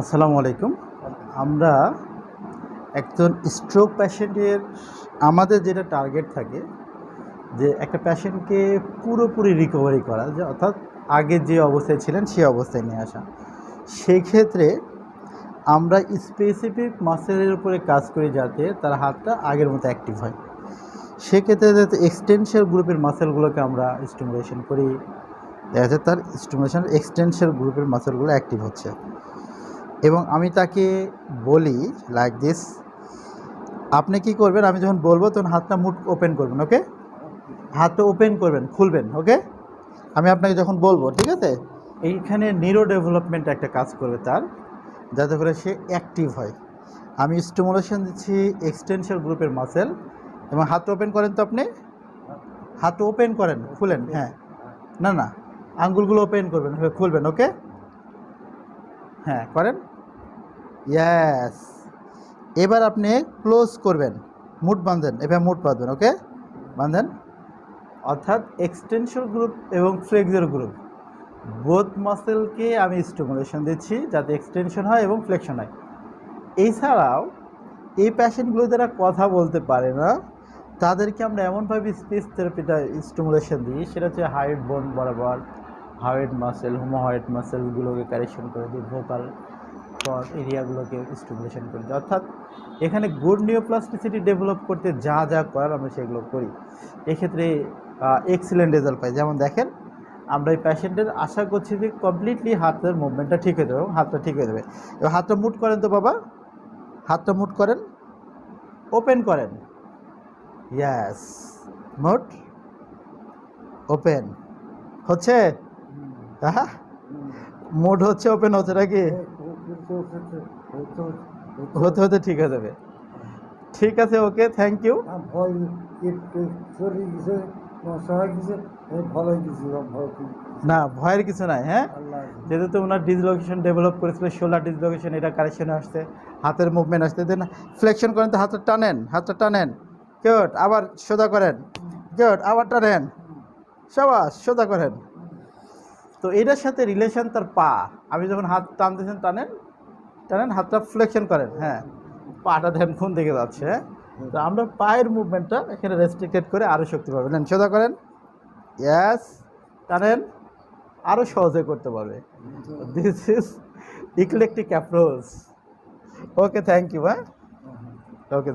আসসালামু আলাইকুম। আমরা একজন স্ট্রোক পেশেন্টের আমাদের যেটা টার্গেট থাকে যে একটা পেশেন্টকে পুরোপুরি রিকভারি করা, যে অর্থাৎ আগে যে অবস্থায় ছিলেন সেই অবস্থায় নিয়ে আসা। সেই ক্ষেত্রে আমরা স্পেসিফিক মাসেলের উপরে কাজ করি যাতে তার হাতটা আগের মতো অ্যাক্টিভ হয়। সেক্ষেত্রে যাতে এক্সটেনশন গ্রুপের মাসেলগুলোকে আমরা স্টিমুলেশন করি, দেখা যাচ্ছে তার স্টিমুলেশন এক্সটেনশন গ্রুপের মাসেলগুলো অ্যাক্টিভ হচ্ছে। এবং আমি তাকে বলি লাইক দিস, আপনি কি করবেন, আমি যখন বলবো তখন হাতটা মুট ওপেন করবেন, ওকে? হাতটা ওপেন করবেন, খুলবেন, ওকে? আমি আপনাকে যখন বলবো, ঠিক আছে? এইখানে নিউরো ডেভেলপমেন্ট একটা কাজ করবে তার, যাতে করে সে অ্যাক্টিভ হয়। আমি স্টিমুলেশন দিচ্ছি এক্সটেনশন গ্রুপের মাসেল। এবং হাতটা ওপেন করেন, তো আপনি হাতটা ওপেন করেন, খুলেন, হ্যাঁ, না না, আঙ্গুলগুলো ওপেন করবেন, খুলবেন, ওকে? হ্যাঁ, করেন, ইয়াস। এবার আপনি ক্লোজ করবেন, মুট বাঁধেন, এবার মুট বাঁধবেন, ওকে? বাঁধেন। অর্থাৎ এক্সটেনশন গ্রুপ এবং ফ্লেক্সর গ্রুপ বোথ মাসেলকে আমি স্টিমুলেশন দিচ্ছি যাতে এক্সটেনশন হয় এবং ফ্লেকশন হয়। এছাড়াও এই পেশেন্টগুলো যারা কথা বলতে পারে না তাদেরকে আমরা এমনভাবে স্পিচ থেরাপিটা স্টিমুলেশন দিই, সেটা হচ্ছে হার্ট বোন বরাবর হার্ট মাসেল, হোমোহার্ট মাসেলগুলোকে কারেকশন করে দিই, ভোকাল এরিয়াগুলোকে স্টিমুলেশন করে দিই। অর্থাৎ এখানে গুড নিউপ্লাস্টিসিটি ডেভেলপ করতে যা যা করার আমরা সেগুলো করি। এক্ষেত্রে এক্সিলেন্ট রেজাল্ট পাই। যেমন দেখেন, আমরা এই পেশেন্টের আশা করছি যে কমপ্লিটলি হাতের মুভমেন্টটা ঠিক হয়ে যাবে এবং হাতটা ঠিক হয়ে যাবে। এবার হাতটা মুট করেন তো বাবা, হাতটা মুট করেন, ওপেন করেন, ইয়াস, মুট ওপেন হচ্ছে, হ্যাঁ, মুট হচ্ছে, ওপেন হচ্ছে নাকি? হতে হতে ঠিক হয়ে যাবে। ঠিক আছে, ওকে, থ্যাংক ইউ। না, ভয়ের কিছু নাই। হ্যাঁ, যেহেতু ওনার ডিসলোকেশন ডেভেলপ করেছিল, শোল্ডার ডিসলোকেশন, এটা কারেকশনে আসছে, হাতের মুভমেন্ট আসছে। দেন ফ্লেকশন করেন, তো হাতটা টানেন, হাতটা টানেন, গুড, আবার সোজা করেন, গুড, আবার টানেন, সাবাস, সোজা করেন। তো এটার সাথে রিলেশন তার পা। আমি যখন হাত টানতেছেন, টানেন টানেন, হাতটা ফ্লেকশন করেন, হ্যাঁ, পাটা দেখেন কোন দিকে যাচ্ছে। হ্যাঁ, তো আমরা পায়ের মুভমেন্টটা এখানে রেস্ট্রিক্টেড করে আরও শক্তি পাবেন। নেন, সোজা করেন, ইয়াস, টানেন, আরও সহজে করতে পারবে। This is eclectic approach. Okay, thank you. হ্যাঁ, ওকে।